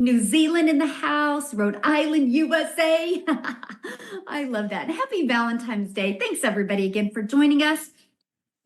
New Zealand in the house, Rhode Island, USA. I love that. And happy Valentine's Day. Thanks everybody again for joining us.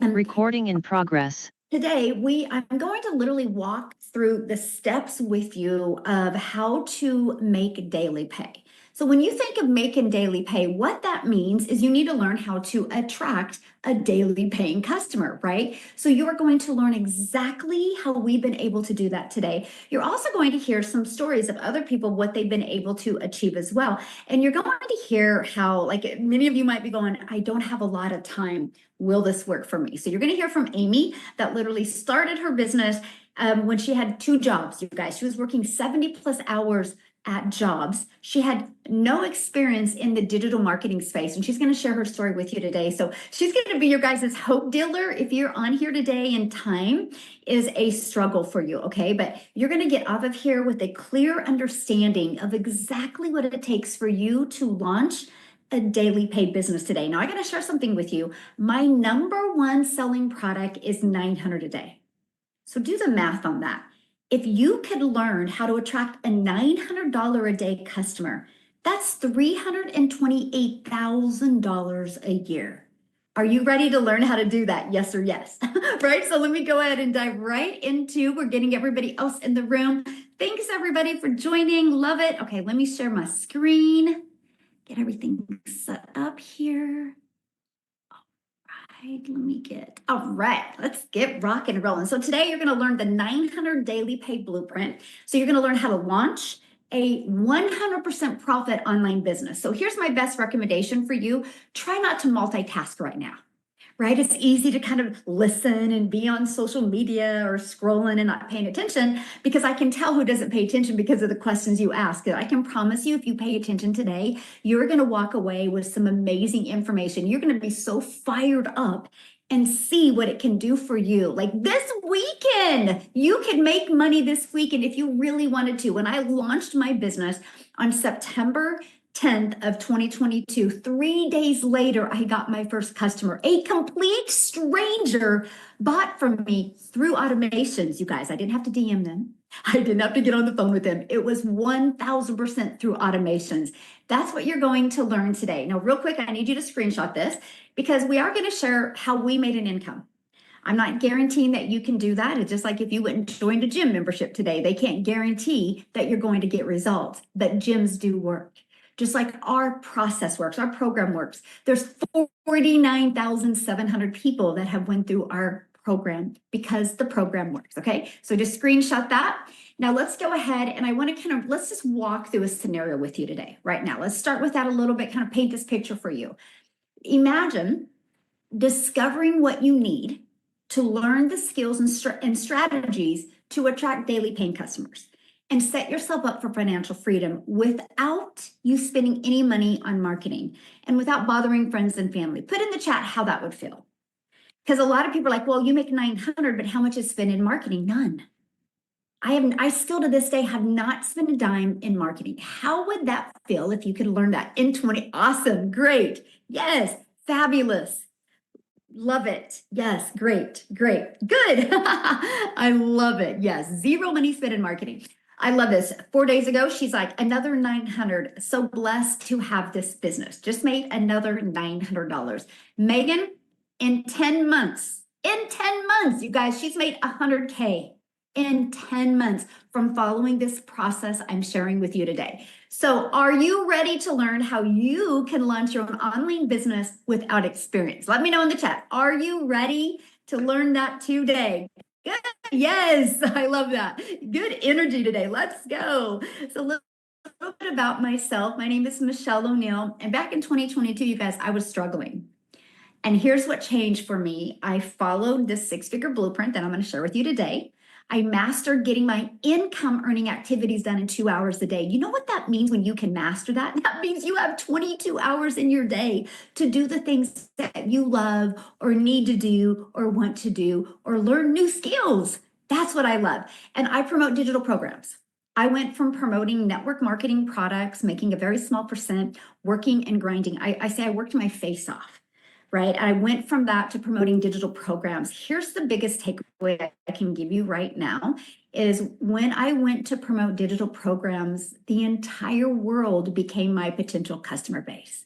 Recording in progress. Today, I'm going to literally walk through the steps with you of how to make daily pay. So when you think of making daily pay, what that means is you need to learn how to attract a daily paying customer, right? So you're going to learn exactly how we've been able to do that today. You're also going to hear some stories of other people, what they've been able to achieve as well. And you're going to hear how, like many of you might be going, I don't have a lot of time. Will this work for me? So you're going to hear from Amy that literally started her business when she had 2 jobs, you guys. She was working 70 plus hours at jobs. She had no experience in the digital marketing space, and she's going to share her story with you today. So she's going to be your guys' hope dealer. If you're on here today and time is a struggle for you, okay? But you're going to get off of here with a clear understanding of exactly what it takes for you to launch a daily pay business today. Now I got to share something with you. My number 1 selling product is $900 a day. So do the math on that. If you could learn how to attract a $900 a day customer, that's $328,000 a year. Are you ready to learn how to do that? Yes or yes, right? So let me go ahead and dive right into, we're getting everybody else in the room. Thanks everybody for joining. Love it. Okay, let me share my screen. Get everything set up here. All right, let's get rocking and rolling. So today you're going to learn the 900 daily pay blueprint. So you're going to learn how to launch a 100% profit online business. So here's my best recommendation for you. Try not to multitask right now. Right? It's easy to kind of listen and be on social media or scrolling and not paying attention, because I can tell who doesn't pay attention because of the questions you ask. I can promise you, if you pay attention today, you're going to walk away with some amazing information. You're going to be so fired up and see what it can do for you. Like this weekend, you can make money this weekend if you really wanted to. When I launched my business on September 10th of 2022, 3 days later, I got my first customer. A complete stranger bought from me through automations, you guys. I didn't have to DM them. I didn't have to get on the phone with them. It was 1000% through automations. That's what you're going to learn today. Now, real quick, I need you to screenshot this because we are going to share how we made an income. I'm not guaranteeing that you can do that. It's just like if you went and joined a gym membership today, they can't guarantee that you're going to get results, but gyms do work. Just like our process works, our program works. There's 49,700 people that have went through our program because the program works, okay? So just screenshot that. Now let's go ahead and I want to let's just walk through a scenario with you today, right now. Let's start with that a little bit, kind of paint this picture for you. Imagine discovering what you need to learn the skills and strategies to attract daily paying customers and set yourself up for financial freedom without you spending any money on marketing and without bothering friends and family. Put in the chat how that would feel. Because a lot of people are like, well, you make 900, but how much is spent in marketing? None. I still to this day have not spent a dime in marketing. How would that feel if you could learn that in 20? Awesome, great. Yes, fabulous. Love it. Yes, great, good. I love it. Yes, 0 money spent in marketing. I love this. 4 days ago, she's like, another 900. So blessed to have this business. Just made another $900. Megan, in 10 months, you guys, she's made 100K in 10 months from following this process I'm sharing with you today. So are you ready to learn how you can launch your own online business without experience? Let me know in the chat. Are you ready to learn that today? Good. Yes, I love that. Good energy today. Let's go. So a little bit about myself. My name is Michelle O'Neill. And back in 2022, you guys, I was struggling. And here's what changed for me. I followed this 6-figure blueprint that I'm going to share with you today. I mastered getting my income earning activities done in 2 hours a day. You know what that means when you can master that? That means you have 22 hours in your day to do the things that you love or need to do or want to do or learn new skills. That's what I love. And I promote digital programs. I went from promoting network marketing products, making a very small percent, working and grinding. I say I worked my face off. right? I went from that to promoting digital programs. Here's the biggest takeaway I can give you right now is when I went to promote digital programs, the entire world became my potential customer base.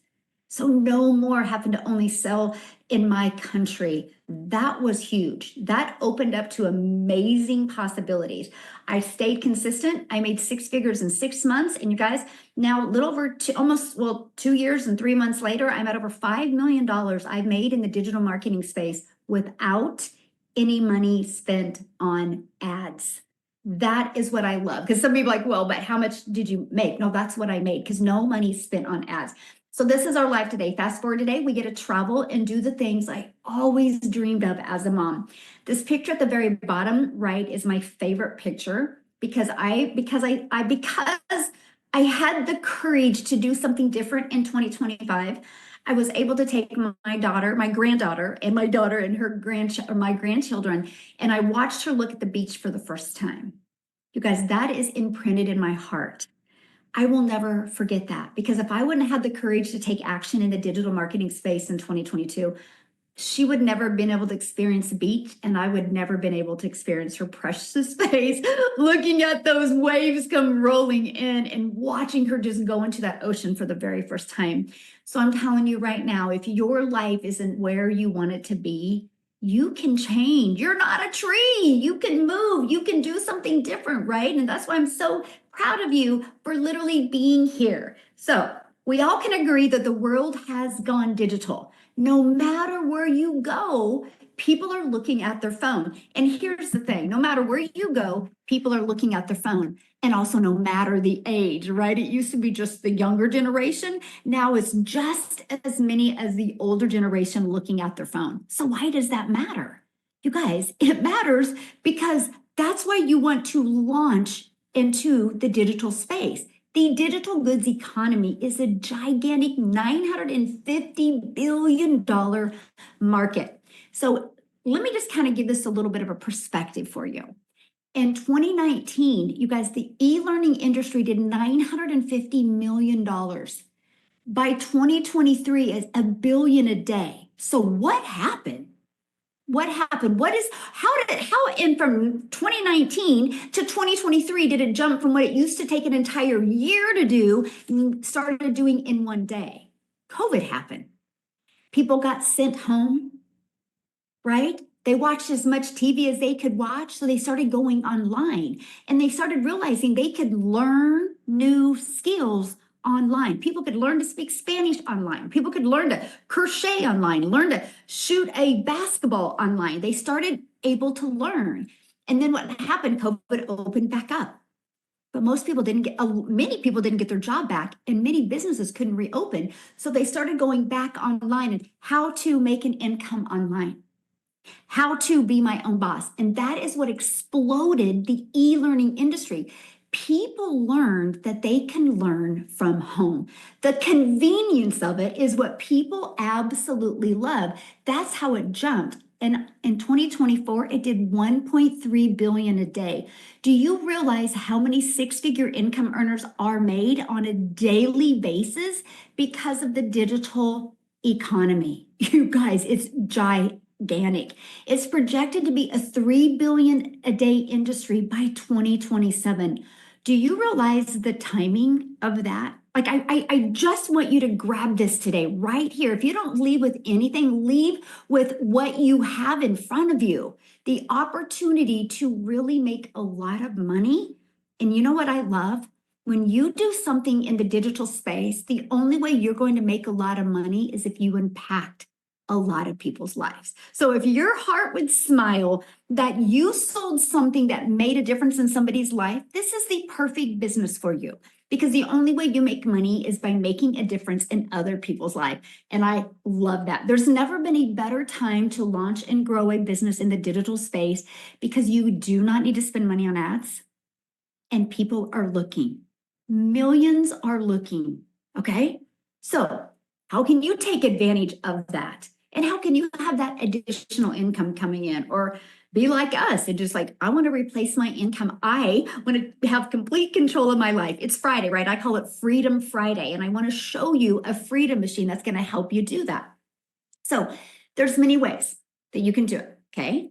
So no more having to only sell in my country. That was huge. That opened up to amazing possibilities. I stayed consistent. I made 6 figures in 6 months. And you guys, now a little over almost 2 years and 3 months later, I'm at over $5 million I've made in the digital marketing space without any money spent on ads. That is what I love. Because some people are like, well, but how much did you make? No, that's what I made because no money spent on ads. So this is our life today. Fast forward today, we get to travel and do the things I always dreamed of as a mom. This picture at the very bottom right is my favorite picture because I had the courage to do something different in 2025. I was able to take my daughter, my granddaughter, and my daughter and my grandchildren, and I watched her look at the beach for the first time. You guys, that is imprinted in my heart. I will never forget that because if I wouldn't have had the courage to take action in the digital marketing space in 2022, she would never have been able to experience the beach and I would never been able to experience her precious face looking at those waves come rolling in and watching her just go into that ocean for the very first time. So I'm telling you right now, if your life isn't where you want it to be, you can change. You're not a tree. You can move. You can do something different, right? And that's why I'm so proud of you for literally being here. So we all can agree that the world has gone digital. No matter where you go, people are looking at their phone. And here's the thing, no matter where you go, people are looking at their phone. And also no matter the age, right? It used to be just the younger generation. Now it's just as many as the older generation looking at their phone. So why does that matter? You guys, it matters because that's why you want to launch into the digital space. The digital goods economy is a gigantic $950 billion market. So let me just kind of give this a little bit of a perspective for you. In 2019, you guys, the e-learning industry did $950 million. By 2023, it's $1 billion a day. So what happened? What happened? And from 2019 to 2023, did it jump from what it used to take an entire year to do and started doing in one day? COVID happened. People got sent home, right? They watched as much TV as they could watch, so they started going online and they started realizing they could learn new skills online. People could learn to speak Spanish online. People could learn to crochet online, learn to shoot a basketball online. They started able to learn. And then what happened? COVID opened back up. But many people didn't get their job back and many businesses couldn't reopen. So they started going back online and how to make an income online. How to be my own boss. And that is what exploded the e-learning industry. People learned that they can learn from home. The convenience of it is what people absolutely love. That's how it jumped. And in 2024, it did 1.3 billion a day. Do you realize how many 6-figure income earners are made on a daily basis because of the digital economy? You guys, it's gigantic. It's projected to be a 3 billion a day industry by 2027. Do you realize the timing of that? Like I just want you to grab this today, right here. If you don't leave with anything, leave with what you have in front of you. The opportunity to really make a lot of money. And you know what I love? When you do something in the digital space, the only way you're going to make a lot of money is if you impact a lot of people's lives. So if your heart would smile that you sold something that made a difference in somebody's life, this is the perfect business for you because the only way you make money is by making a difference in other people's life. And I love that. There's never been a better time to launch and grow a business in the digital space because you do not need to spend money on ads and people are looking. Millions are looking, okay? So how can you take advantage of that? And how can you have that additional income coming in or be like us and just like, I want to replace my income. I want to have complete control of my life. It's Friday, right? I call it Freedom Friday. And I want to show you a freedom machine that's going to help you do that. So there's many ways that you can do it, okay?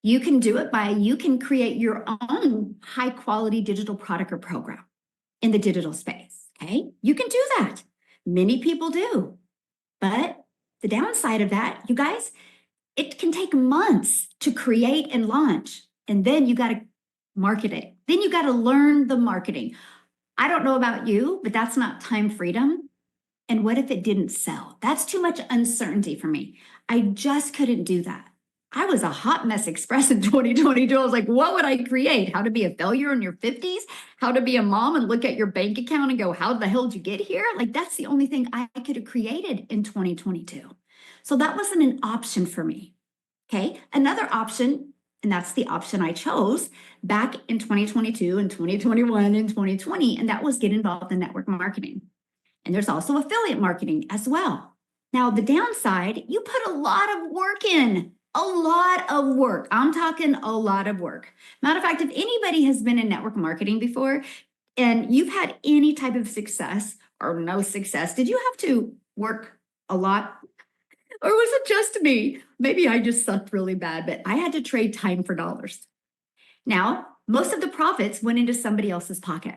You can do it by, you can create your own high quality digital product or program in the digital space, okay? You can do that. Many people do. But the downside of that, you guys, it can take months to create and launch. And then you got to market it. Then you got to learn the marketing. I don't know about you, but that's not time freedom. And what if it didn't sell? That's too much uncertainty for me. I just couldn't do that. I was a hot mess express in 2022. I was like, what would I create? How to be a failure in your 50s? How to be a mom and look at your bank account and go, how the hell did you get here? Like, that's the only thing I could have created in 2022. So that wasn't an option for me. Okay. Another option, and that's the option I chose back in 2022 and 2021 and 2020, and that was get involved in network marketing. And there's also affiliate marketing as well. Now, the downside, you put a lot of work in. A lot of work. I'm talking a lot of work. Matter of fact, if anybody has been in network marketing before and you've had any type of success or no success, did you have to work a lot? Or was it just me? Maybe I just sucked really bad, but I had to trade time for dollars. Now, most of the profits went into somebody else's pocket.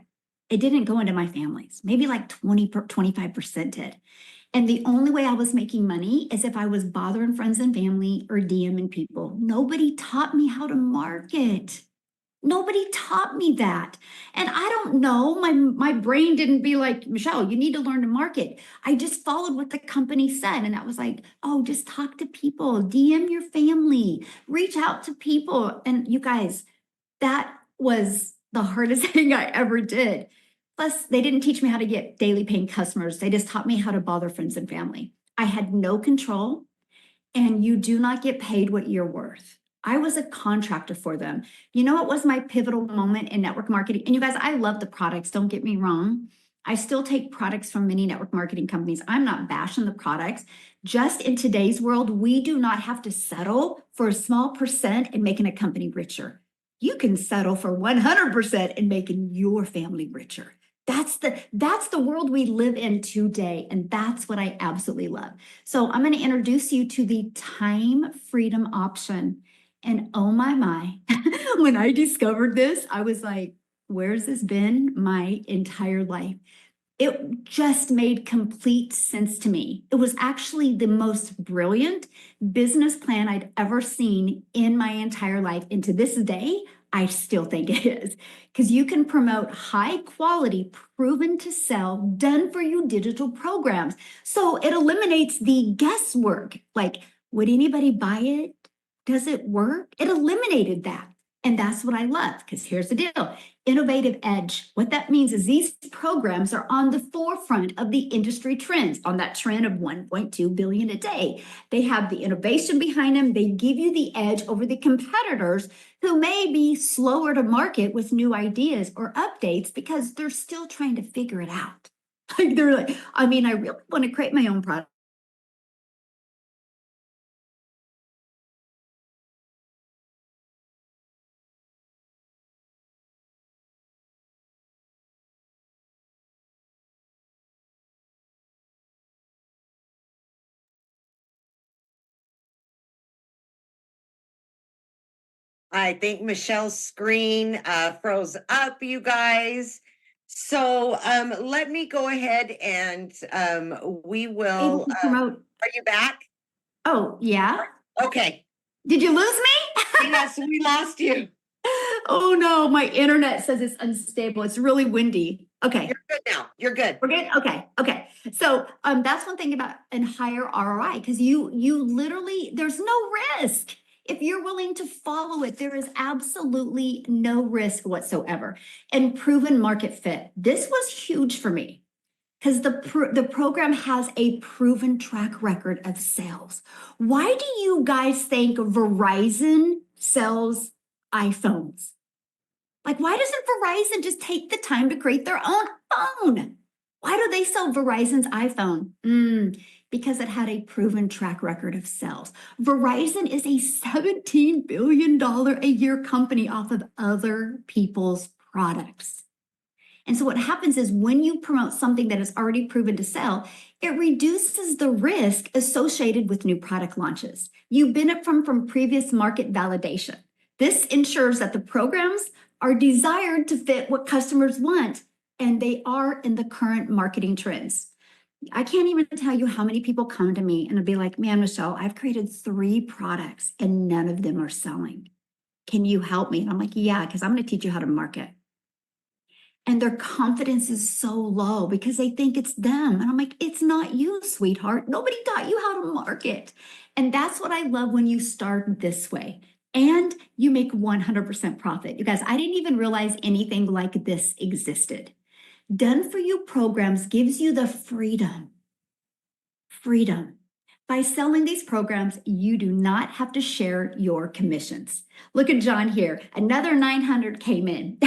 It didn't go into my family's. Maybe like 25% did. And the only way I was making money is if I was bothering friends and family or DMing people. Nobody taught me how to market. Nobody taught me that. And I don't know, my brain didn't be like, Michelle, you need to learn to market. I just followed what the company said. And that was like, oh, just talk to people, DM your family, reach out to people. And you guys, that was the hardest thing I ever did. Plus, they didn't teach me how to get daily paying customers. They just taught me how to bother friends and family. I had no control, and you do not get paid what you're worth. I was a contractor for them. You know, it was my pivotal moment in network marketing. And you guys, I love the products. Don't get me wrong. I still take products from many network marketing companies. I'm not bashing the products. Just in today's world, we do not have to settle for a small percent in making a company richer. You can settle for 100% in making your family richer. That's the world we live in today, and that's what I absolutely love. So I'm going to introduce you to the time freedom option. And oh my, when I discovered this, I was like, where's this been my entire life? It just made complete sense to me. It was actually the most brilliant business plan I'd ever seen in my entire life. And to this day, I still think it is, because you can promote high quality, proven to sell, done for you digital programs. So it eliminates the guesswork. Like, would anybody buy it? Does it work? It eliminated that. And that's what I love, because here's the deal. Innovative edge. What that means is these programs are on the forefront of the industry trends, on that trend of 1.2 billion a day. They have the innovation behind them. They give you the edge over the competitors who may be slower to market with new ideas or updates because they're still trying to figure it out. Like, they're like, I mean, I really want to create my own product. I think Michelle's screen froze up, you guys. So let me go ahead and we Able will. to promote. Are you back? Oh, yeah. Okay. Did you lose me? Yes, we lost you. Oh no, my internet says it's unstable. It's really windy. Okay. You're good now. You're good. We're good. Okay. So that's one thing about an higher ROI, because you literally, there's no risk. If you're willing to follow it, there is absolutely no risk whatsoever. And proven market fit. This was huge for me, because the program has a proven track record of sales. Why do you guys think Verizon sells iPhones? Like, why doesn't Verizon just take the time to create their own phone? Why do they sell Verizon's iPhone? Because it had a proven track record of sales. Verizon is a $17 billion a year company off of other people's products. And so what happens is when you promote something that is already proven to sell, it reduces the risk associated with new product launches. You benefit from previous market validation. This ensures that the programs are desired to fit what customers want, and they are in the current marketing trends. I can't even tell you how many people come to me and will be like, man, Michelle, I've created 3 products and none of them are selling. Can you help me? And I'm like, yeah, because I'm going to teach you how to market. And their confidence is so low because they think it's them. And I'm like, it's not you, sweetheart. Nobody taught you how to market. And that's what I love when you start this way. And you make 100% profit. You guys, I didn't even realize anything like this existed. Done for you programs gives you the freedom. By selling these programs, you do not have to share your commissions. Look at John here. Another 900 came in.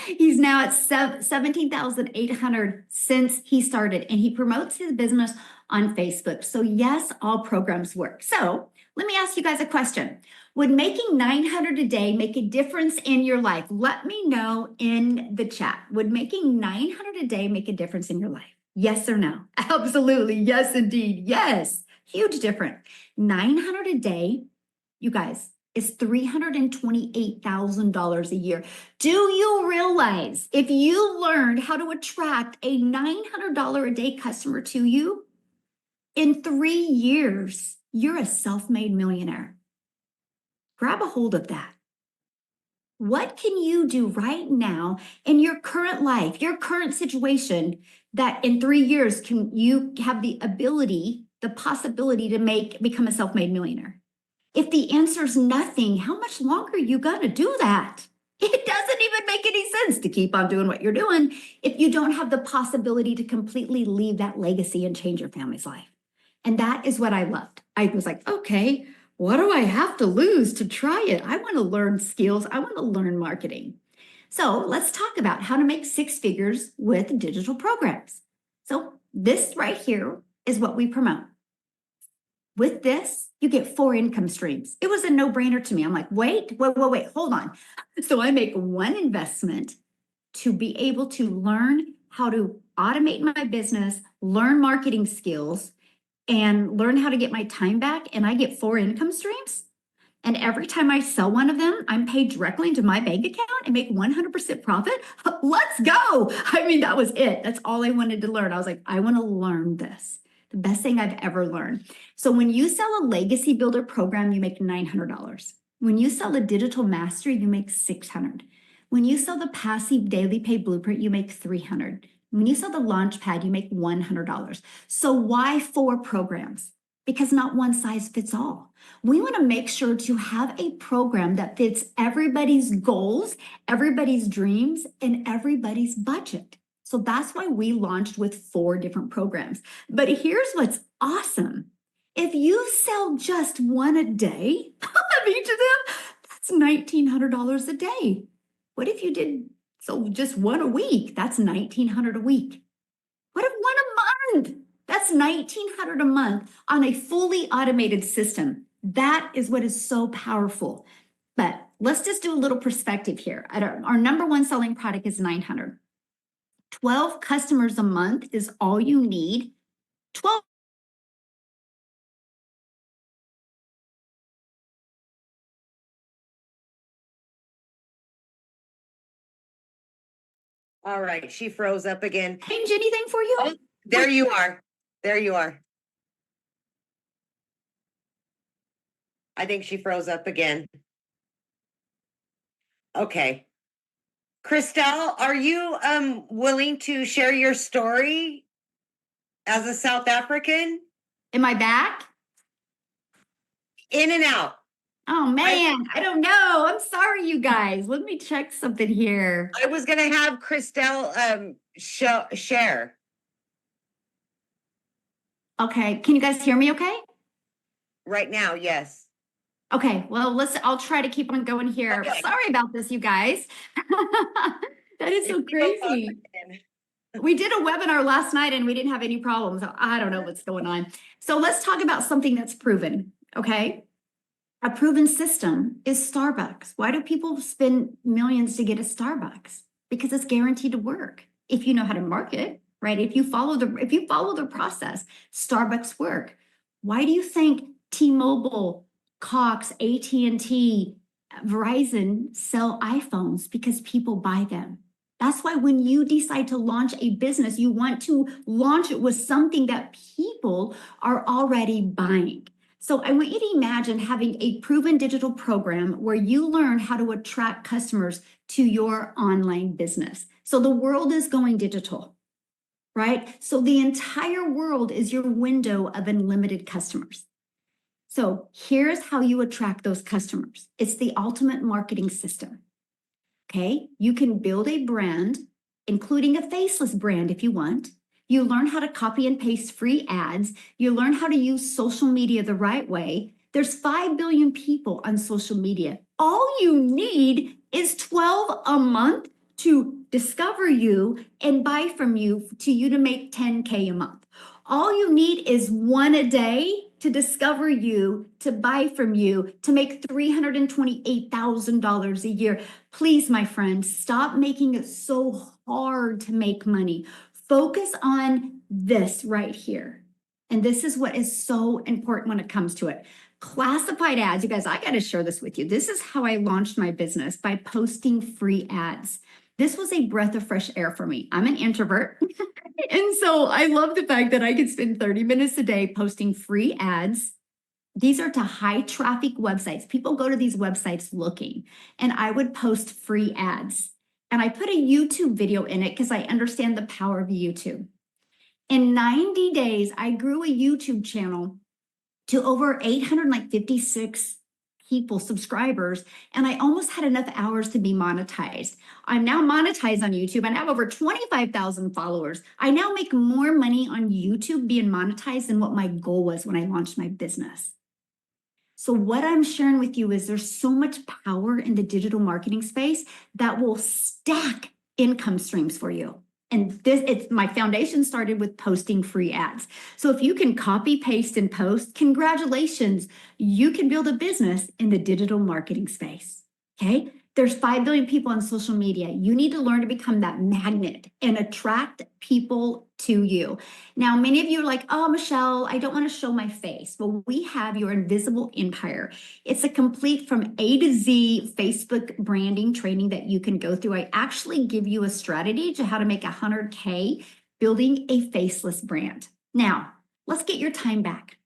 He's now at 17,800 since he started, and he promotes his business on Facebook. So yes, all programs work. So let me ask you guys a question. Would making 900 a day make a difference in your life? Let me know in the chat. Would making 900 a day make a difference in your life? Yes or no? Absolutely. Yes, indeed. Yes. Huge difference. 900 a day, you guys, is $328,000 a year. Do you realize if you learned how to attract a $900 a day customer to you, in 3 years, you're a self-made millionaire? Grab a hold of that. What can you do right now in your current life, your current situation, that in 3 years can you have the ability, the possibility to become a self-made millionaire? If the answer is nothing, how much longer are you gonna do that? It doesn't even make any sense to keep on doing what you're doing if you don't have the possibility to completely leave that legacy and change your family's life. And that is what I loved. I was like, okay, what do I have to lose to try it? I want to learn skills. I want to learn marketing. So let's talk about how to make 6 figures with digital programs. So this right here is what we promote. With this, you get 4 income streams. It was a no-brainer to me. I'm like, wait, hold on. So I make one investment to be able to learn how to automate my business, learn marketing skills, and learn how to get my time back, and I get 4 income streams. And every time I sell one of them, I'm paid directly into my bank account and make 100% profit. Let's go. I mean, that was it. That's all I wanted to learn. I was like, I want to learn this. The best thing I've ever learned. So when you sell a legacy builder program, you make $900. When you sell a digital mastery, you make $600. When you sell the passive daily pay blueprint, you make $300. When you sell the launch pad, you make $100. So why 4 programs? Because not one size fits all. We want to make sure to have a program that fits everybody's goals, everybody's dreams, and everybody's budget. So that's why we launched with 4 different programs. But here's what's awesome. If you sell just one a day of each of them, that's $1,900 a day. What if you did just one a week? That's $1,900 a week. What if one a month? That's $1,900 a month on a fully automated system. That is what is so powerful. But let's just do a little perspective here. Our number one selling product is $900. 12 customers a month is all you need. 12. All right, she froze up again. Change anything for you? Oh, there you are. There you are. I think she froze up again. Okay. Christelle, are you willing to share your story as a South African? Am I back? In and out. Oh man, I don't know. I'm sorry, you guys. Let me check something here. I was gonna have Christelle share. Okay, can you guys hear me okay? Right now, yes. Okay, well, I'll try to keep on going here. Okay. Sorry about this, you guys. That is so crazy. We did a webinar last night and we didn't have any problems. I don't know what's going on. So let's talk about something that's proven, okay? A proven system is Starbucks. Why do people spend millions to get a Starbucks? Because it's guaranteed to work. if you know how to market, right? If you follow the process, Starbucks work. Why do you think T-Mobile, Cox, AT&T, Verizon sell iPhones? Because people buy them. That's why when you decide to launch a business, you want to launch it with something that people are already buying. So I want you to imagine having a proven digital program where you learn how to attract customers to your online business. So the world is going digital, right? So the entire world is your window of unlimited customers. So here's how you attract those customers. It's the ultimate marketing system. Okay, you can build a brand, including a faceless brand if you want. You learn how to copy and paste free ads. You learn how to use social media the right way. There's 5 billion people on social media. All you need is 12 a month to discover you and buy from you to make 10K a month. All you need is one a day to discover you, to buy from you, to make $328,000 a year. Please, my friends, stop making it so hard to make money. Focus on this right here. And this is what is so important when it comes to it. Classified ads, you guys, I got to share this with you. This is how I launched my business, by posting free ads. This was a breath of fresh air for me. I'm an introvert. And so I love the fact that I could spend 30 minutes a day posting free ads. These are to high traffic websites. People go to these websites looking, and I would post free ads. And I put a YouTube video in it because I understand the power of YouTube. In 90 days, I grew a YouTube channel to over 856 people, subscribers, and I almost had enough hours to be monetized. I'm now monetized on YouTube. I now have over 25,000 followers. I now make more money on YouTube being monetized than what my goal was when I launched my business. So what I'm sharing with you is there's so much power in the digital marketing space that will stack income streams for you. And my foundation started with posting free ads. So if you can copy, paste, and post, congratulations, you can build a business in the digital marketing space, okay? There's 5 billion people on social media. You need to learn to become that magnet and attract people to you. Now, many of you are like, oh, Michelle, I don't want to show my face. Well, we have your invisible empire. It's a complete from A to Z Facebook branding training that you can go through. I actually give you a strategy to how to make 100K building a faceless brand. Now, let's get your time back.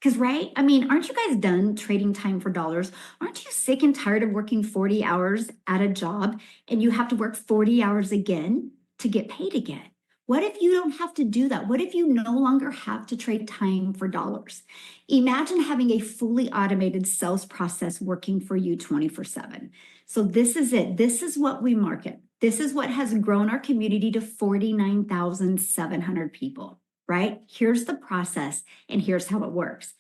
Because, right? I mean, aren't you guys done trading time for dollars? Aren't you sick and tired of working 40 hours at a job and you have to work 40 hours again to get paid again? What if you don't have to do that? What if you no longer have to trade time for dollars? Imagine having a fully automated sales process working for you 24/7. So this is it. This is what we market. This is what has grown our community to 49,700 people. Right? Here's the process, and here's how it works.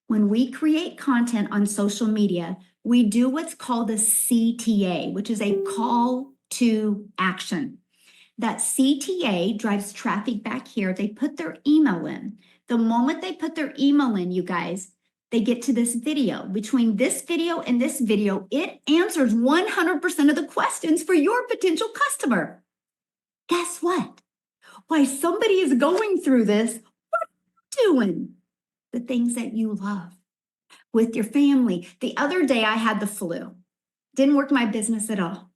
When we create content on social media, we do what's called a CTA, which is a call to action. That CTA drives traffic back here. They put their email in. The moment they put their email in, you guys, they get to this video. Between this video and this video, it answers 100% of the questions for your potential customer. Guess what? Why somebody is going through this, what are you doing? The things that you love with your family. The other day I had the flu. Didn't work my business at all.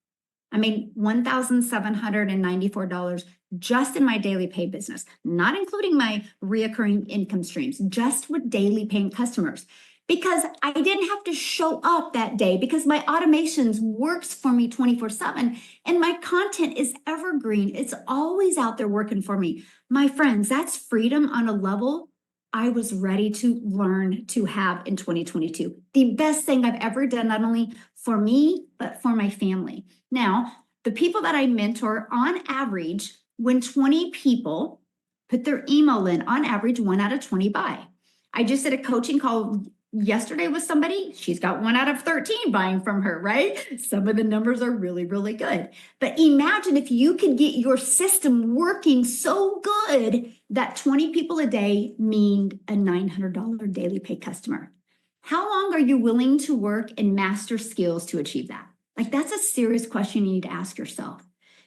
I made $1,794 just in my daily pay business, not including my reoccurring income streams, just with daily paying customers. Because I didn't have to show up that day because my automations works for me 24/7 and my content is evergreen. It's always out there working for me. My friends, that's freedom on a level I was ready to learn to have in 2022. The best thing I've ever done, not only for me, but for my family. Now, the people that I mentor, on average, when 20 people put their email in, on average, 1 out of 20 buy. I just did a coaching call yesterday with somebody. She's got 1 out of 13 buying from her, right? Some of the numbers are really, really good. But imagine if you could get your system working so good that 20 people a day mean a $900 daily pay customer. How long are you willing to work and master skills to achieve that? Like, that's a serious question you need to ask yourself.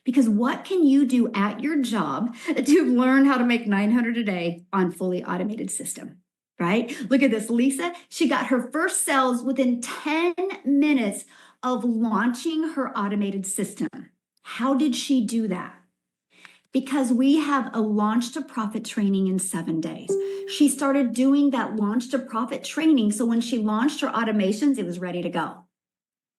Because what can you do at your job to learn how to make 900 a day on fully automated system, right? Look at this, Lisa, she got her first sales within 10 minutes of launching her automated system. How did she do that? Because we have a launch to profit training in 7 days. She started doing that launch to profit training. So when she launched her automations, it was ready to go.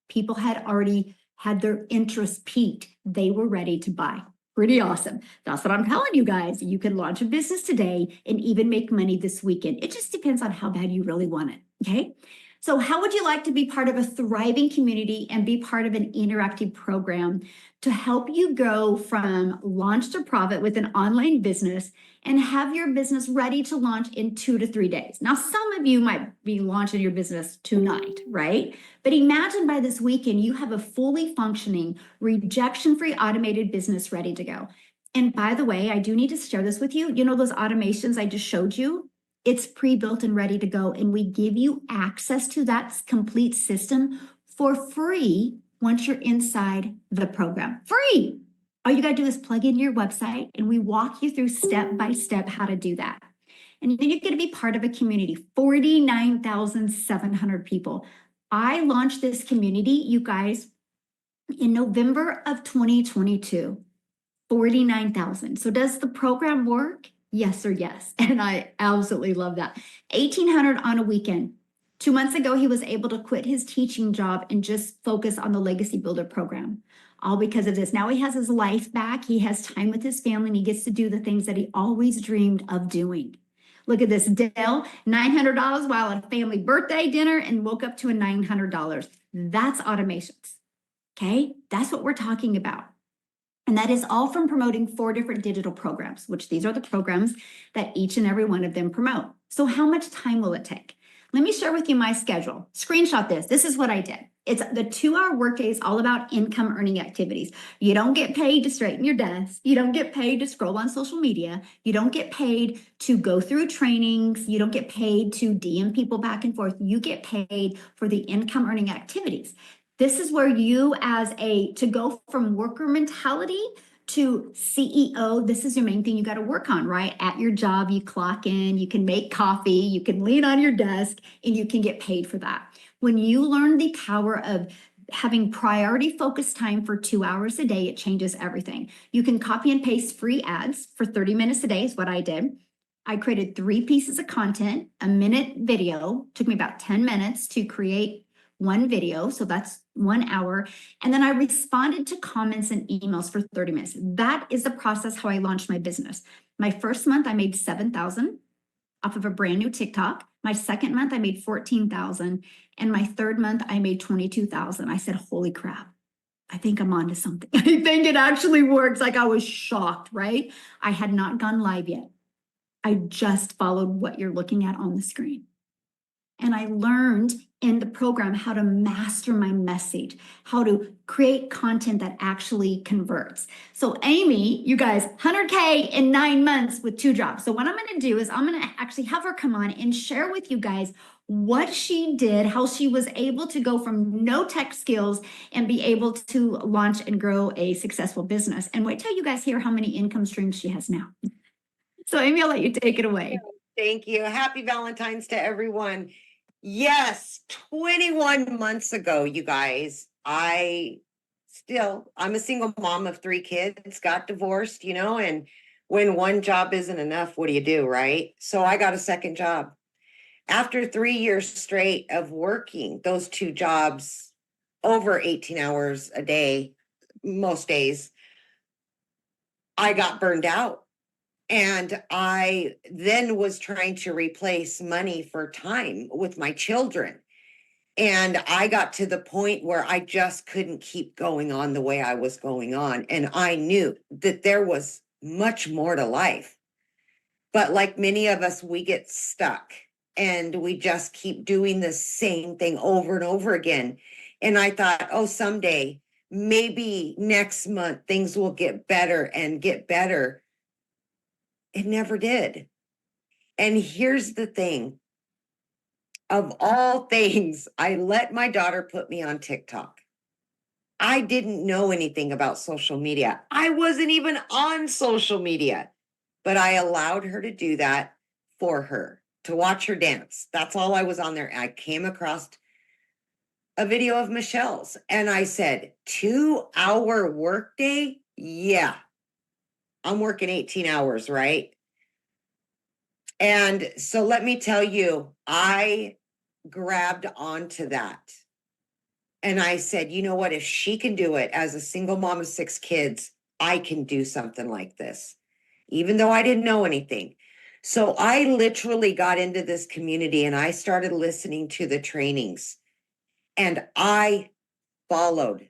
People had already had their interest peaked. They were ready to buy. Pretty awesome. That's what I'm telling you guys. You can launch a business today and even make money this weekend. It just depends on how bad you really want it. Okay. So how would you like to be part of a thriving community and be part of an interactive program to help you go from launch to profit with an online business and have your business ready to launch in 2 to 3 days? Now, some of you might be launching your business tonight, right? But imagine by this weekend, you have a fully functioning, rejection-free automated business ready to go. And by the way, I do need to share this with you. You know, those automations I just showed you, it's pre-built and ready to go. And we give you access to that complete system for free once you're inside the program. Free. All you got to do is plug in your website and we walk you through step by step how to do that. And then you're going to be part of a community, 49,700 people. I launched this community, you guys, in November of 2022, 49,000. So does the program work? Yes or yes. And I absolutely love that. 1,800 on a weekend. 2 months ago, he was able to quit his teaching job and just focus on the Legacy Builder program. All because of this. Now he has his life back. He has time with his family and he gets to do the things that he always dreamed of doing. Look at this, Dale, $900 while at a family birthday dinner and woke up to a $900. That's automations. Okay, that's what we're talking about. And that is all from promoting 4 different digital programs, which these are the programs that each and every one of them promote. So how much time will it take? Let me share with you my schedule. Screenshot this. This is what I did. It's the 2-hour workday is all about income earning activities. You don't get paid to straighten your desk. You don't get paid to scroll on social media. You don't get paid to go through trainings. You don't get paid to DM people back and forth. You get paid for the income earning activities. This is where you to go from worker mentality to CEO, this is your main thing you got to work on, right? At your job, you clock in, you can make coffee, you can lean on your desk, and you can get paid for that. When you learn the power of having priority focused time for 2 hours a day, it changes everything. You can copy and paste free ads for 30 minutes a day is what I did. I created 3 pieces of content, a minute video, took me about 10 minutes to create 1 video, so that's 1 hour. And then I responded to comments and emails for 30 minutes. That is the process how I launched my business. My first month, I made 7,000 off of a brand new TikTok. My second month, I made 14,000. And my third month, I made 22,000. I said, holy crap, I think I'm onto something. I think it actually works. Like I was shocked, right? I had not gone live yet. I just followed what you're looking at on the screen. And I learned in the program how to master my message, how to create content that actually converts. So Amy, you guys, 100K in 9 months with 2 jobs. So what I'm going to do is I'm going to actually have her come on and share with you guys what she did, how she was able to go from no tech skills and be able to launch and grow a successful business. And wait till you guys hear how many income streams she has now. So Amy, I'll let you take it away. Thank you. Happy Valentine's to everyone. Yes, 21 months ago, you guys, I'm a single mom of 3 kids, got divorced, and when one job isn't enough, what do you do, right? So I got a second job. After 3 years straight of working those 2 jobs, over 18 hours a day, most days, I got burned out. And I then was trying to replace money for time with my children. And I got to the point where I just couldn't keep going on the way I was going on. And I knew that there was much more to life. But like many of us, we get stuck and we just keep doing the same thing over and over again. And I thought, oh, someday, maybe next month, things will get better and get better. It never did. And here's the thing. Of all things, I let my daughter put me on TikTok. I didn't know anything about social media. I wasn't even on social media, but I allowed her to do that for her, to watch her dance. That's all I was on there. I came across a video of Michelle's and I said, 2-hour workday? Yeah. I'm working 18 hours, right? And so let me tell you, I grabbed onto that. And I said, you know what? If she can do it as a single mom of 6 kids, I can do something like this, even though I didn't know anything. So I literally got into this community and I started listening to the trainings and I followed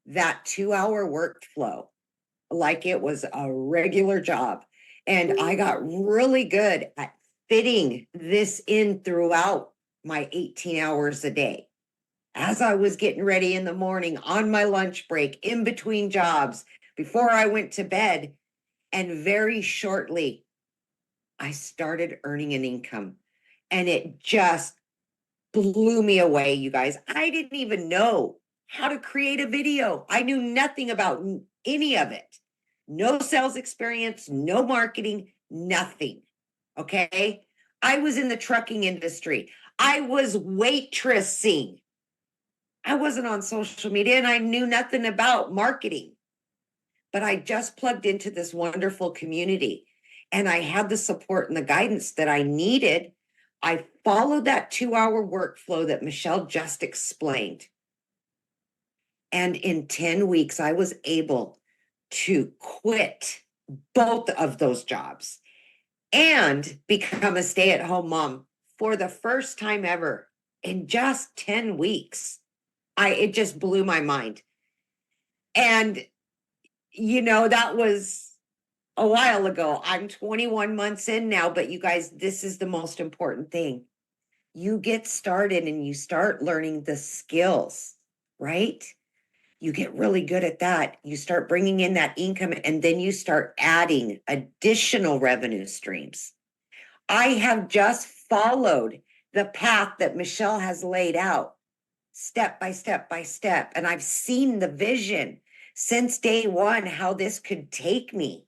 that 2-hour workflow like it was a regular job. And I got really good at fitting this in throughout my 18 hours a day. As I was getting ready in the morning, on my lunch break, in between jobs, before I went to bed, and very shortly, I started earning an income. And it just blew me away, you guys. I didn't even know how to create a video. I knew nothing about any of it. No sales experience, no marketing, nothing. Okay. I was in the trucking industry. I was waitressing. I wasn't on social media and I knew nothing about marketing, but I just plugged into this wonderful community and I had the support and the guidance that I needed. I followed that 2-hour workflow that Michelle just explained. And in 10 weeks, I was able to quit both of those jobs and become a stay-at-home mom for the first time ever in just 10 weeks. It just blew my mind. And, that was a while ago. I'm 21 months in now, but you guys, this is the most important thing. You get started and you start learning the skills, right? You get really good at that. You start bringing in that income and then you start adding additional revenue streams. I have just followed the path that Michelle has laid out step by step by step. And I've seen the vision since day one, how this could take me.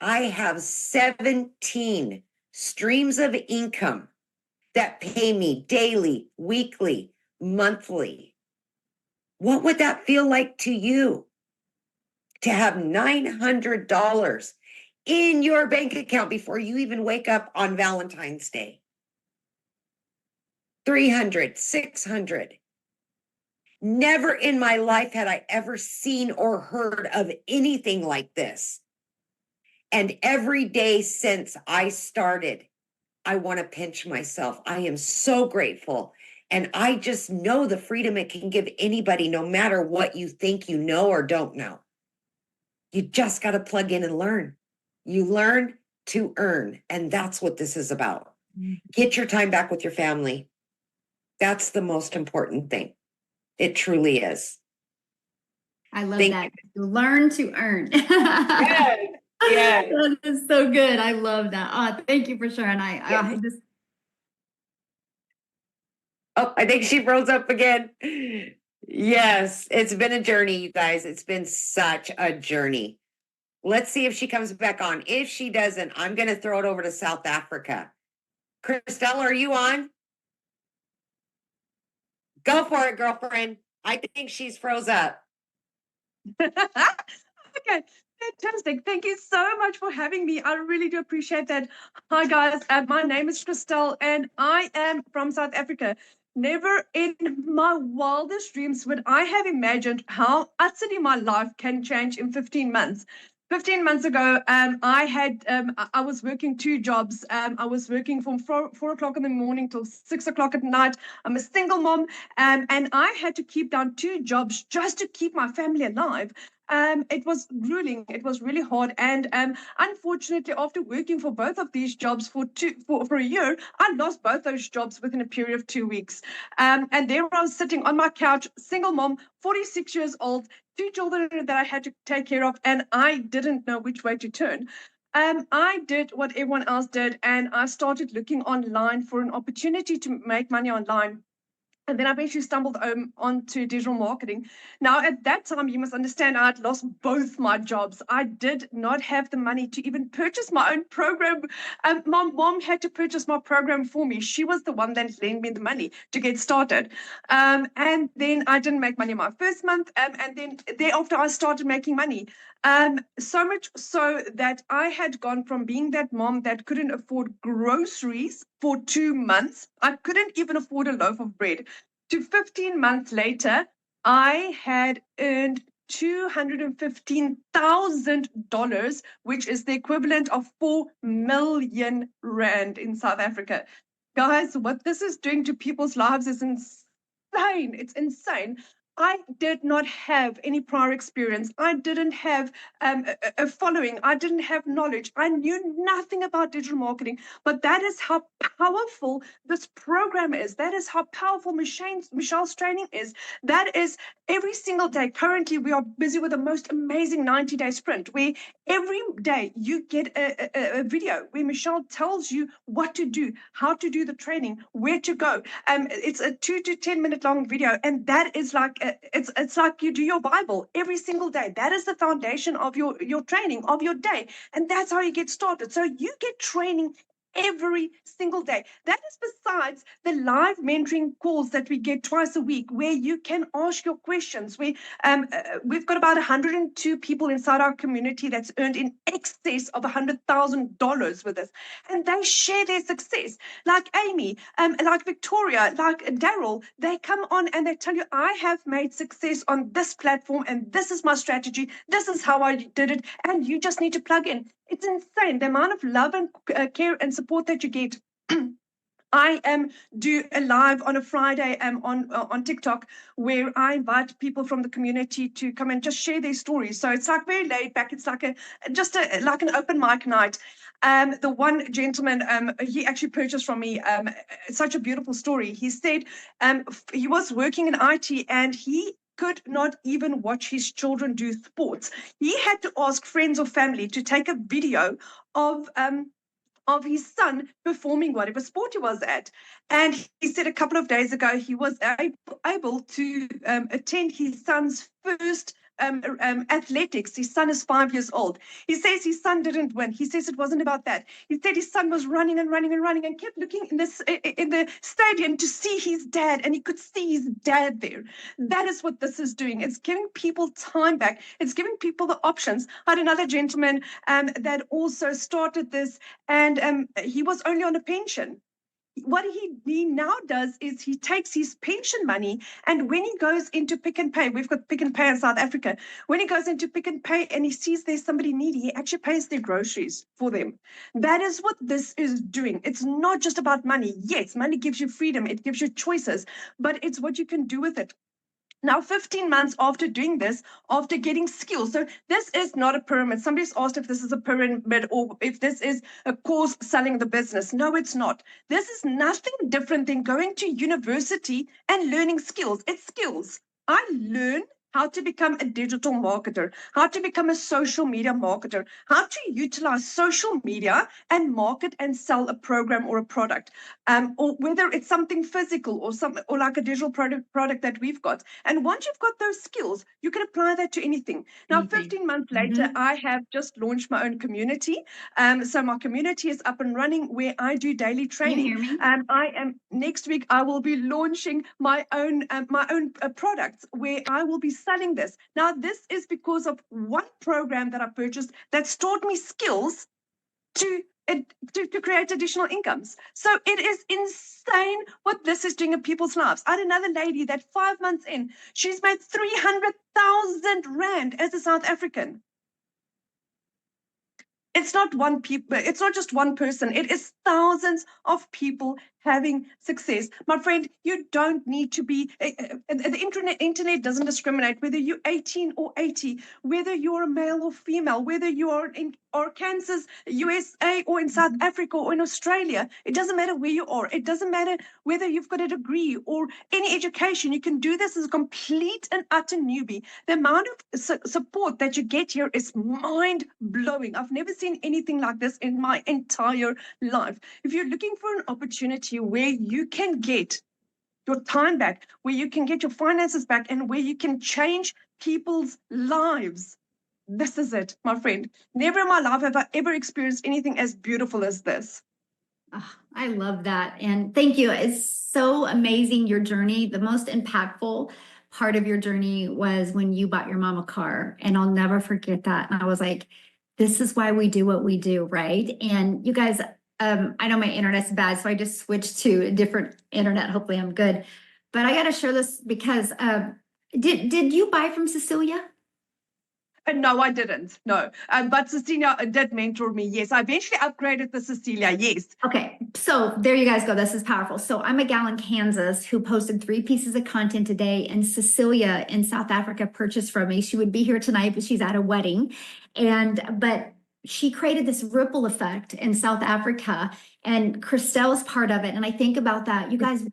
I have 17 streams of income that pay me daily, weekly, monthly. What would that feel like to you? To have $900 in your bank account before you even wake up on Valentine's Day. 300, 600. Never in my life had I ever seen or heard of anything like this. And every day since I started, I want to pinch myself. I am so grateful. And I just know the freedom it can give anybody, no matter what you think you know or don't know. You just got to plug in and learn. You learn to earn. And that's what this is about. Get your time back with your family. That's the most important thing. It truly is. I love Thank that. You learn to earn. Yes. Yes. That is so good. I love that. Thank you for sharing. I just Oh, I think she rose up again. Yes, it's been a journey, you guys. It's been such a journey. Let's see if she comes back on. If she doesn't, I'm going to throw it over to South Africa. Christelle, are you on? Go for it, girlfriend. I think she's froze up. Okay, fantastic. Thank you so much for having me. I really do appreciate that. Hi, guys. My name is Christelle, and I am from South Africa. Never in my wildest dreams would I have imagined how utterly my life can change in 15 months. 15 months ago, I was working 2 jobs. I was working from 4 o'clock in the morning till 6 o'clock at night. I'm a single mom, and I had to keep down 2 jobs just to keep my family alive. It was grueling. It was really hard. And unfortunately, after working for both of these jobs for a year, I lost both those jobs within a period of 2 weeks. And there I was sitting on my couch, single mom, 46 years old, 2 children that I had to take care of, and I didn't know which way to turn. I did what everyone else did, and I started looking online for an opportunity to make money online. And then I eventually stumbled onto digital marketing. Now, at that time, you must understand, I had lost both my jobs. I did not have the money to even purchase my own program. My mom had to purchase my program for me. She was the one that lent me the money to get started. And then I didn't make money my first month. And then thereafter, I started making money. So much so that I had gone from being that mom that couldn't afford groceries for 2 months. I couldn't even afford a loaf of bread. To 15 months later, I had earned $215,000, which is the equivalent of 4 million rand in South Africa. Guys, what this is doing to people's lives is insane. It's insane. I did not have any prior experience. I didn't have a following. I didn't have knowledge. I knew nothing about digital marketing, but that is how powerful this program is. That is how powerful Michelle's training is. That is every single day. Currently, we are busy with the most amazing 90-day sprint where every day you get a video where Michelle tells you what to do, how to do the training, where to go. It's a 2 to 10 minute long video, and that is like it's like you do your Bible every single day. That is the foundation of your training of your day, and that's how you get started. So you get training every single day. That is besides the live mentoring calls that we get twice a week, where you can ask your questions. We've got about 102 people inside our community that's earned in excess of $100,000 with us, and they share their success. Like Amy, like Victoria, like Daryl, they come on and they tell you, I have made success on this platform, and this is my strategy. This is how I did it, and you just need to plug in. It's insane the amount of love and care and support that you get. I do a live on a Friday on TikTok where I invite people from the community to come and just share their stories. So it's like very laid back. It's like like an open mic night. The one gentleman, he actually purchased from me such a beautiful story. He said he was working in IT and he could not even watch his children do sports. He had to ask friends or family to take a video of his son performing whatever sport he was at. And he said a couple of days ago he was able to attend his son's first athletics. His son is 5 years old. He says his son didn't win. He says it wasn't about that. He said his son was running and running and running and kept looking in the stadium to see his dad, and he could see his dad there. That is what this is doing. It's giving people time back. It's giving people the options. I had another gentleman that also started this, and he was only on a pension. What he now does is he takes his pension money, and when he goes into Pick and Pay, we've got Pick and Pay in South Africa. When he goes into Pick and Pay and he sees there's somebody needy, he actually pays their groceries for them. That is what this is doing. It's not just about money. Yes, money gives you freedom. It gives you choices, but it's what you can do with it. Now, 15 months after doing this, after getting skills. So this is not a pyramid. Somebody's asked if this is a pyramid or if this is a course selling the business. No, it's not. This is nothing different than going to university and learning skills. It's skills. I learn how to become a digital marketer, how to become a social media marketer, how to utilize social media and market and sell a program or a product, or whether it's something physical or like a digital product that we've got. And once you've got those skills, you can apply that to anything. Now, 15 months later, I have just launched my own community. So my community is up and running where I do daily training. Can you hear me? Next week, I will be launching my own products where I will be selling this. Now, this is because of one program that I purchased that's taught me skills to create additional incomes. So it is insane what this is doing in people's lives. I had another lady that 5 months in, she's made 300,000 Rand as a South African. It's not it's not just one person. It is thousands of people having success. My friend, you don't need to be, the internet doesn't discriminate whether you're 18 or 80, whether you're a male or female, whether you are in Kansas, USA, or in South Africa or in Australia. It doesn't matter where you are. It doesn't matter whether you've got a degree or any education. You can do this as a complete and utter newbie. The amount of support that you get here is mind-blowing. I've never seen anything like this in my entire life. If you're looking for an opportunity where you can get your time back, where you can get your finances back, and where you can change people's lives. This is it, my friend. Never in my life have I ever experienced anything as beautiful as this. Oh, I love that. And thank you. It's so amazing, your journey. The most impactful part of your journey was when you bought your mom a car. And I'll never forget that. And I was like, this is why we do what we do, right? And you guys, I know my internet's bad, so I just switched to a different internet. Hopefully I'm good. But I got to share this because did you buy from Cecilia? No, I didn't. No. But Cecilia did mentor me. Yes. I eventually upgraded the Cecilia. Yes. Okay, so there you guys go. This is powerful. So I'm a gal in Kansas who posted 3 pieces of content today, and Cecilia in South Africa purchased from me. She would be here tonight, but she's at a wedding. But she created this ripple effect in South Africa, and Christelle's part of it. And I think about that. You guys,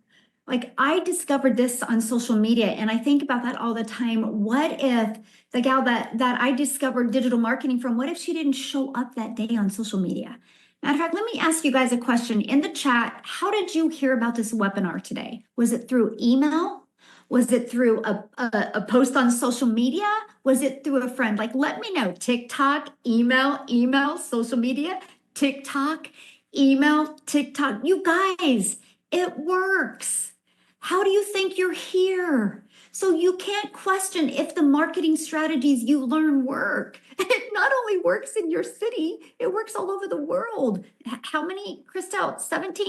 like, I discovered this on social media, and I think about that all the time. What if the gal that I discovered digital marketing from, what if she didn't show up that day on social media? Matter of fact, let me ask you guys a question in the chat. How did you hear about this webinar today? Was it through email? Was it through a post on social media? Was it through a friend? Like, let me know. TikTok, email, social media, TikTok, email, TikTok. You guys, it works. How do you think you're here? So you can't question if the marketing strategies you learn work. It not only works in your city, it works all over the world. How many, Christelle? 17?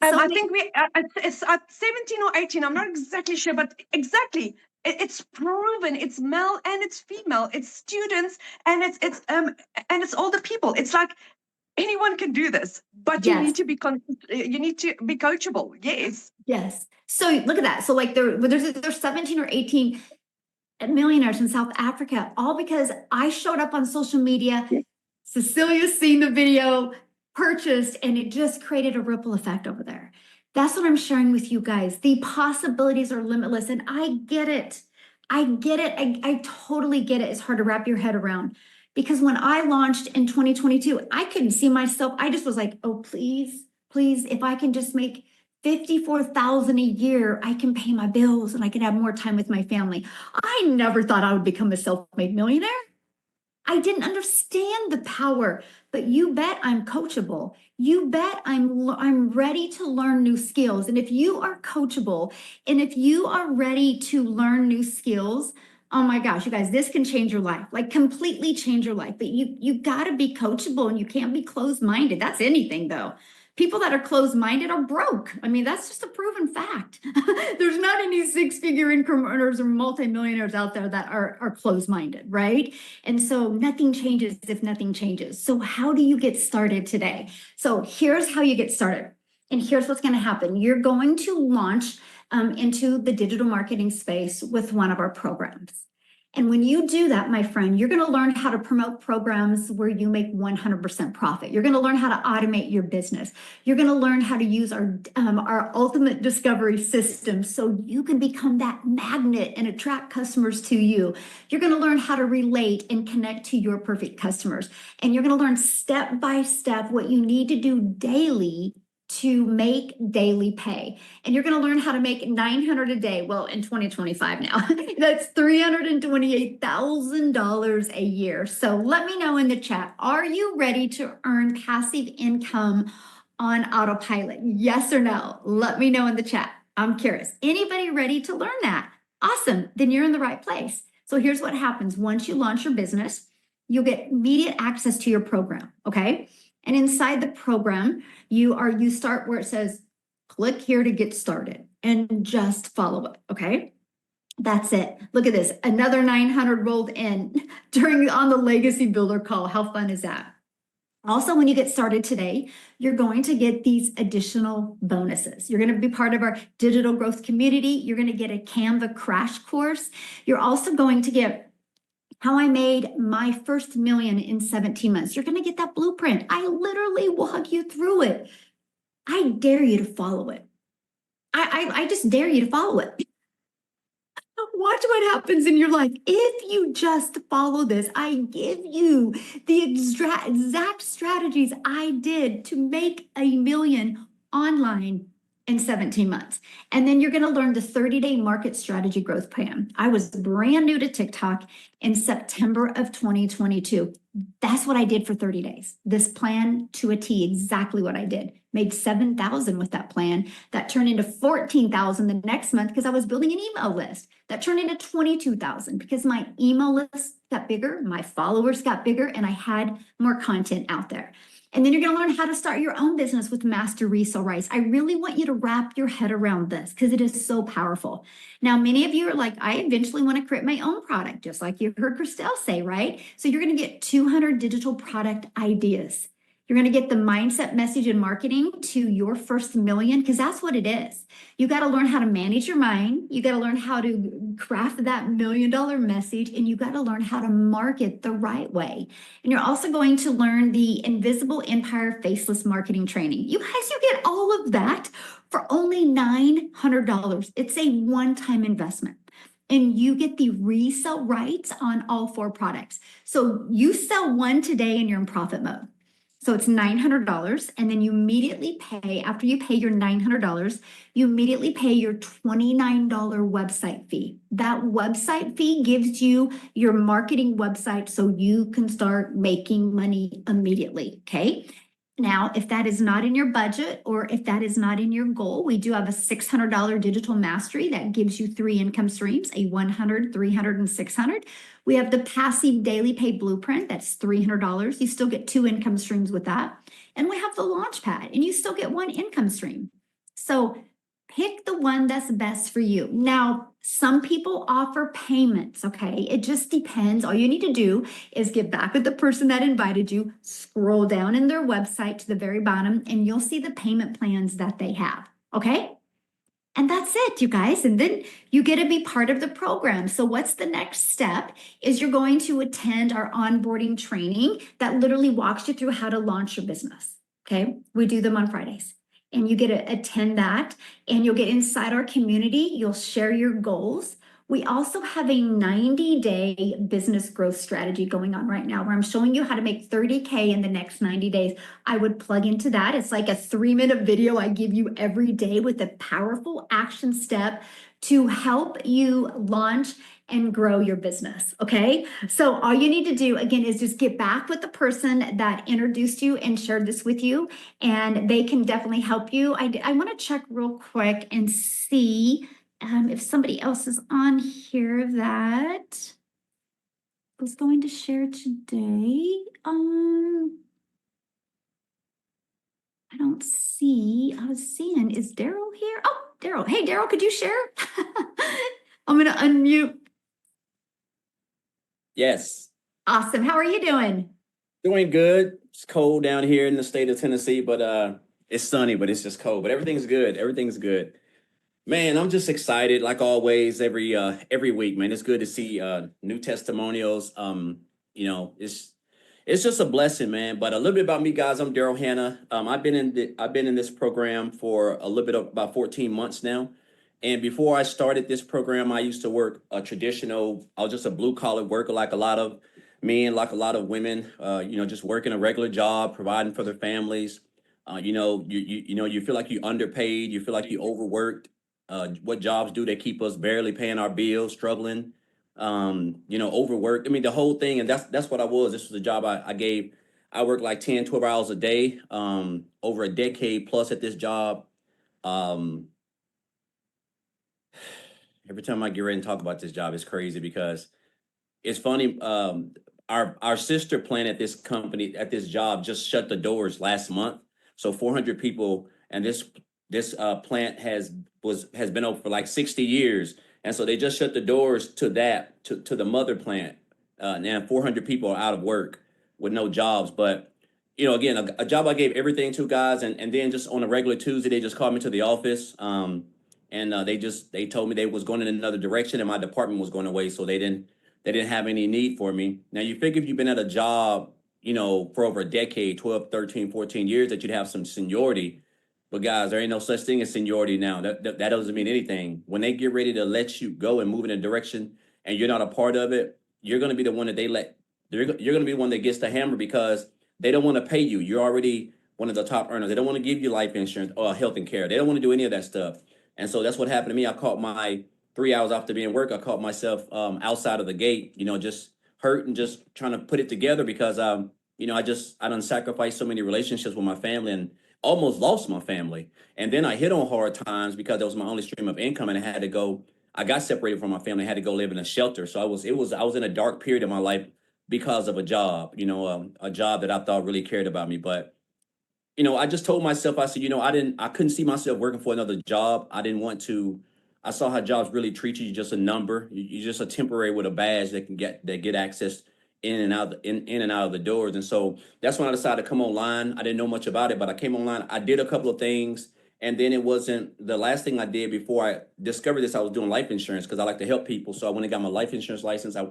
I think it's at 17 or 18. I'm not exactly sure, but exactly. It's proven. It's male and it's female. It's students and it's older people. It's like anyone can do this, but you Yes. need to be you need to be coachable. Yes. Yes. So look at that. So like there's 17 or 18 millionaires in South Africa, all because I showed up on social media. Cecilia's seen the video, purchased, and it just created a ripple effect over there. That's what I'm sharing with you guys. The possibilities are limitless, and I get it. I get it. I totally get it. It's hard to wrap your head around, because when I launched in 2022, I couldn't see myself. I just was like, oh, please, if I can just make 54,000 a year, I can pay my bills and I can have more time with my family. I never thought I would become a self-made millionaire. I didn't understand the power, but you bet I'm coachable. You bet I'm ready to learn new skills. And if you are coachable and if you are ready to learn new skills, oh my gosh, you guys, this can change your life, like completely change your life. But you got to be coachable, and you can't be closed-minded. That's anything though. People that are closed-minded are broke. I mean, that's just a proven fact. There's not any 6-figure income earners or multimillionaires out there that are closed-minded, right? And so nothing changes if nothing changes. So how do you get started today? So here's how you get started. And here's what's going to happen. You're going to launch into the digital marketing space with one of our programs. And when you do that, my friend, you're going to learn how to promote programs where you make 100% profit. You're going to learn how to automate your business. You're going to learn how to use our ultimate discovery system so you can become that magnet and attract customers to you. You're going to learn how to relate and connect to your perfect customers. And you're going to learn step by step what you need to do daily to make daily pay. And you're going to learn how to make $900 a day. Well, in 2025 now, that's $328,000 a year. So let me know in the chat, are you ready to earn passive income on autopilot? Yes or no? Let me know in the chat. I'm curious. Anybody ready to learn that? Awesome. Then you're in the right place. So here's what happens. Once you launch your business, you'll get immediate access to your program. Okay. And inside the program, you start where it says, click here to get started, and just follow it, okay? That's it. Look at this, another 900 rolled in on the Legacy Builder call. How fun is that? Also, when you get started today, you're going to get these additional bonuses. You're going to be part of our digital growth community. You're going to get a Canva crash course. You're also going to get how I made my first million in 17 months. You're going to get that blueprint. I literally walk you through it. I dare you to follow it. I just dare you to follow it. Watch what happens in your life. If you just follow this, I give you the exact strategies I did to make a million online in 17 months. And then you're going to learn the 30-day market strategy growth plan. I was brand new to TikTok in September of 2022. That's what I did for 30 days. This plan to a T, exactly what I did. Made 7,000 with that plan. That turned into 14,000 the next month because I was building an email list. That turned into 22,000 because my email list got bigger, my followers got bigger, and I had more content out there. And then you're going to learn how to start your own business with master resale rights. I really want you to wrap your head around this because it is so powerful. Now, many of you are like, I eventually want to create my own product, just like you heard Christelle say, right? So you're going to get 200 digital product ideas. You're going to get the mindset, message, and marketing to your first million because that's what it is. You got to learn how to manage your mind. You got to learn how to craft that $1 million message, and you got to learn how to market the right way. And you're also going to learn the Invisible Empire Faceless Marketing Training. You guys, you get all of that for only $900. It's a one-time investment. And you get the resale rights on all 4 products. So you sell one today and you're in profit mode. So it's $900, and then you immediately pay, after you pay your $900, you immediately pay your $29 website fee. That website fee gives you your marketing website so you can start making money immediately, okay? Now, if that is not in your budget or if that is not in your goal, we do have a $600 digital mastery that gives you 3 income streams, a 100, 300, and 600. We have the passive daily pay blueprint, that's $300. You still get 2 income streams with that. And we have the launch pad, and you still get 1 income stream. So pick the one that's best for you. Now, some people offer payments, okay? It just depends. All you need to do is get back with the person that invited you, scroll down in their website to the very bottom, and you'll see the payment plans that they have, okay? And that's it, you guys. And then you get to be part of the program. So what's the next step is you're going to attend our onboarding training that literally walks you through how to launch your business, okay? We do them on Fridays. And you get to attend that, and you'll get inside our community. You'll share your goals. We also have a 90-day business growth strategy going on right now where I'm showing you how to make 30K in the next 90 days. I would plug into that. It's like a 3-minute video I give you every day with a powerful action step to help you launch and grow your business, okay? So all you need to do, again, is just get back with the person that introduced you and shared this with you, and they can definitely help you. I want to check real quick and see if somebody else is on here that was going to share today. I don't see. I was seeing, is Daryl here? Oh, Daryl. Hey, Daryl, could you share? I'm going to unmute. Yes. Awesome. How are you doing? Doing good. It's cold down here in the state of Tennessee, but it's sunny, but it's just cold. But everything's good. Everything's good. Man, I'm just excited, like always, every week, man. It's good to see new testimonials. It's just a blessing, man. But a little bit about me, guys. I'm Daryl Hanna. I've been in this program for a little bit of about 14 months now. And before I started this program, I used to work I was just a blue collar worker, like a lot of men, like a lot of women, just working a regular job, providing for their families. You feel like you're underpaid, you feel like you overworked. What jobs do they keep us barely paying our bills, struggling, overworked. I mean, the whole thing. And that's what I was. This was the job I gave. I worked like 10, 12 hours a day, over a decade plus at this job. Every time I get ready and talk about this job, it's crazy because it's funny. Our sister plant at this company, at this job, just shut the doors last month. So 400 people, and this plant has been open for like 60 years, and so they just shut the doors to the mother plant. Now 400 people are out of work with no jobs. But again, a job I gave everything to, guys, and then just on a regular Tuesday, they just called me to the office. And they told me they was going in another direction and my department was going away. So they didn't have any need for me. Now you figure if you've been at a job, for over a decade, 12, 13, 14 years, that you'd have some seniority. But guys, there ain't no such thing as seniority now. That doesn't mean anything. When they get ready to let you go and move in a direction and you're not a part of it, you're going to be the one that you're going to be the one that gets the hammer because they don't want to pay you. You're already one of the top earners. They don't want to give you life insurance or health and care. They don't want to do any of that stuff. And so that's what happened to me. I caught my 3 hours after being work. I caught myself outside of the gate, just hurt and just trying to put it together because I done sacrificed so many relationships with my family and almost lost my family. And then I hit on hard times because that was my only stream of income, and I got separated from my family, I had to go live in a shelter. So I was in a dark period of my life because of a job, a job that I thought really cared about me. But I just told myself, I said, I couldn't see myself working for another job. I didn't want to. I saw how jobs really treat you. You're just a number. You're just a temporary with a badge that get access in and out of the doors. And so that's when I decided to come online. I didn't know much about it, but I came online. I did a couple of things, and then it wasn't the last thing I did before I discovered this. I was doing life insurance because I like to help people. So I went and got my life insurance license. I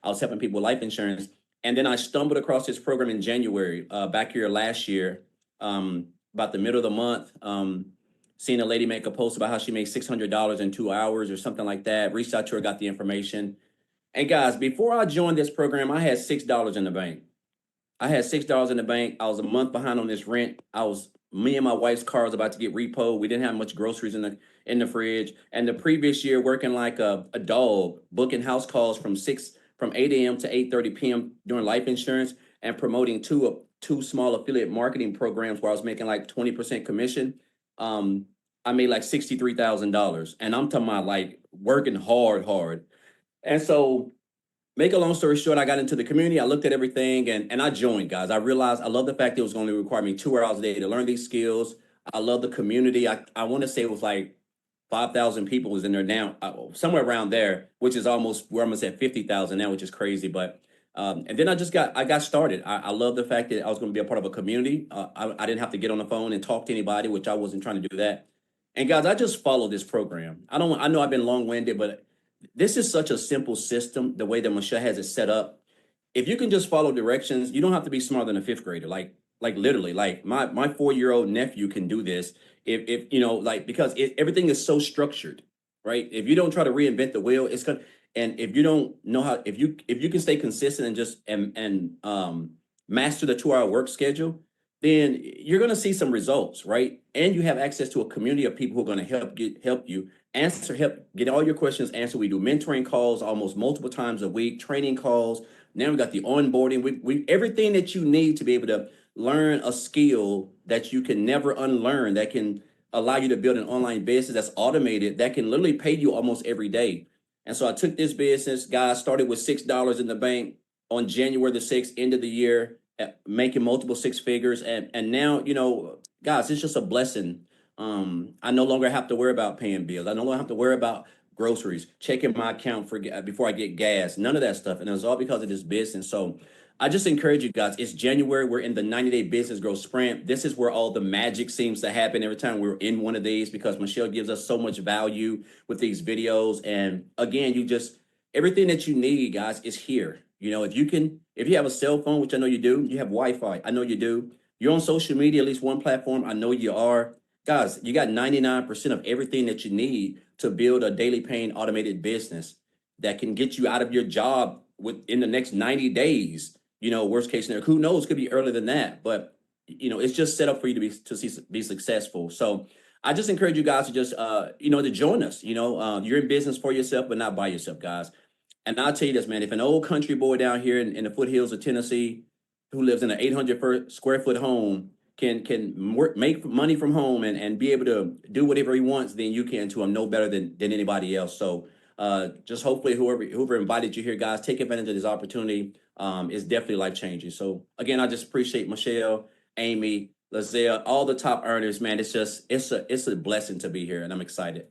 was helping people with life insurance, and then I stumbled across this program in January, back here last year, about the middle of the month. Seeing a lady make a post about how she made $600 in 2 hours or something like that. Reached out to her, got the information. And guys, before I joined this program, I had $6 in the bank. I had $6 in the bank. I was a month behind on this rent. Me and my wife's car was about to get repoed. We didn't have much groceries in the fridge. And the previous year, working like a dog, booking house calls from 8 a.m. to 8:30 p.m. doing life insurance and promoting two small affiliate marketing programs where I was making like 20% commission. I made like $63,000, and I'm talking about like working hard. And so, make a long story short, I got into the community. I looked at everything and I joined, guys. I realized I love the fact that it was going to require me 2 hours a day to learn these skills. I love the community. I want to say it was like 5,000 people was in there now, somewhere around there, which is almost, we're almost at 50,000 now, which is crazy. But and then I got started. I love the fact that I was going to be a part of a community. I didn't have to get on the phone and talk to anybody, which I wasn't trying to do that. And guys, I just followed this program. I know I've been long-winded, but this is such a simple system, the way that Michelle has it set up. If you can just follow directions, you don't have to be smarter than a fifth grader. Like literally, like my 4-year-old nephew can do this. If because everything is so structured, right? If you don't try to reinvent the wheel, it's gonna. And if you don't know how, if you can stay consistent and just master the 2-hour work schedule, then you're going to see some results, right? And you have access to a community of people who are going to help you get all your questions answered. We do mentoring calls almost multiple times a week, training calls. Now we got the onboarding. We everything that you need to be able to learn a skill that you can never unlearn, that can allow you to build an online business that's automated, that can literally pay you almost every day. And so I took this business, guys, started with $6 in the bank on January the 6th, end of the year, making multiple six figures. And now, guys, it's just a blessing. I no longer have to worry about paying bills. I no longer have to worry about groceries, checking my account before I get gas, none of that stuff. And it was all because of this business. So I just encourage you guys. It's January. We're in the 90-day business growth sprint. This is where all the magic seems to happen every time we're in one of these, because Michelle gives us so much value with these videos. And again, everything that you need, guys, is here. If you have a cell phone, which I know you do, you have Wi-Fi, I know you do. You're on social media, at least one platform, I know you are. Guys, you got 99% of everything that you need to build a daily paying automated business that can get you out of your job within the next 90 days. Worst case scenario, who knows, could be earlier than that, but it's just set up for you to be successful. So I just encourage you guys to just to join us. You're in business for yourself, but not by yourself, guys. And I'll tell you this, man, if an old country boy down here in the foothills of Tennessee who lives in an 800 square foot home can make money from home and be able to do whatever he wants, then you can too. I'm no better than anybody else. So just hopefully whoever invited you here, guys, take advantage of this opportunity. It's definitely life-changing. So again, I just appreciate Michelle, Amy, Lazelle, all the top earners, man. It's a blessing to be here, and I'm excited.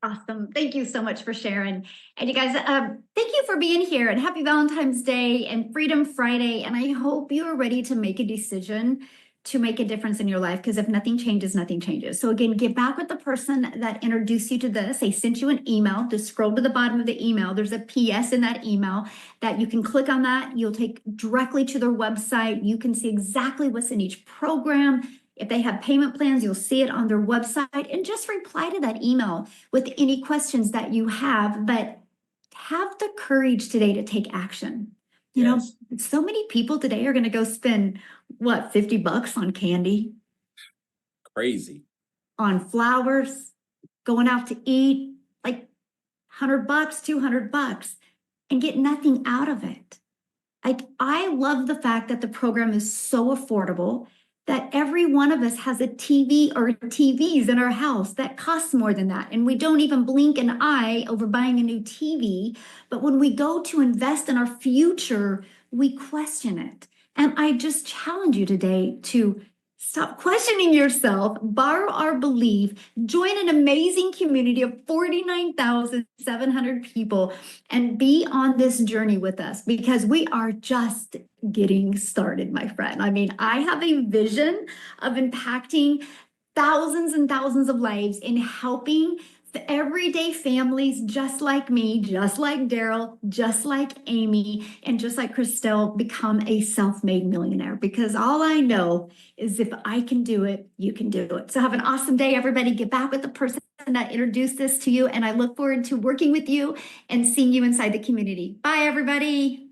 Awesome. Thank you so much for sharing. And you guys, thank you for being here, and happy Valentine's Day and Freedom Friday. And I hope you are ready to make a decision to make a difference in your life, because if nothing changes, nothing changes. So again, get back with the person that introduced you to this. They sent you an email. Just scroll to the bottom of the email. There's a PS in that email that you can click on that. You'll take directly to their website. You can see exactly what's in each program. If they have payment plans, you'll see it on their website, and just reply to that email with any questions that you have. But have the courage today to take action. Yes. So many people today are going to go spend what, $50 on candy, Crazy. on flowers, going out to eat, like $100, $200, and get nothing out of it. Like, I love the fact that the program is so affordable that every one of us has a TV or TVs in our house that costs more than that. And we don't even blink an eye over buying a new TV. But when we go to invest in our future, we question it. And I just challenge you today to stop questioning yourself, borrow our belief, join an amazing community of 49,700 people, and be on this journey with us, because we are just getting started, my friend. I mean, I have a vision of impacting thousands and thousands of lives in helping the everyday families just like me, just like Daryl, just like Amy, and just like Christelle become a self-made millionaire. Because all I know is if I can do it, you can do it. So have an awesome day, everybody. Get back with the person that introduced this to you, and I look forward to working with you and seeing you inside the community. Bye, everybody.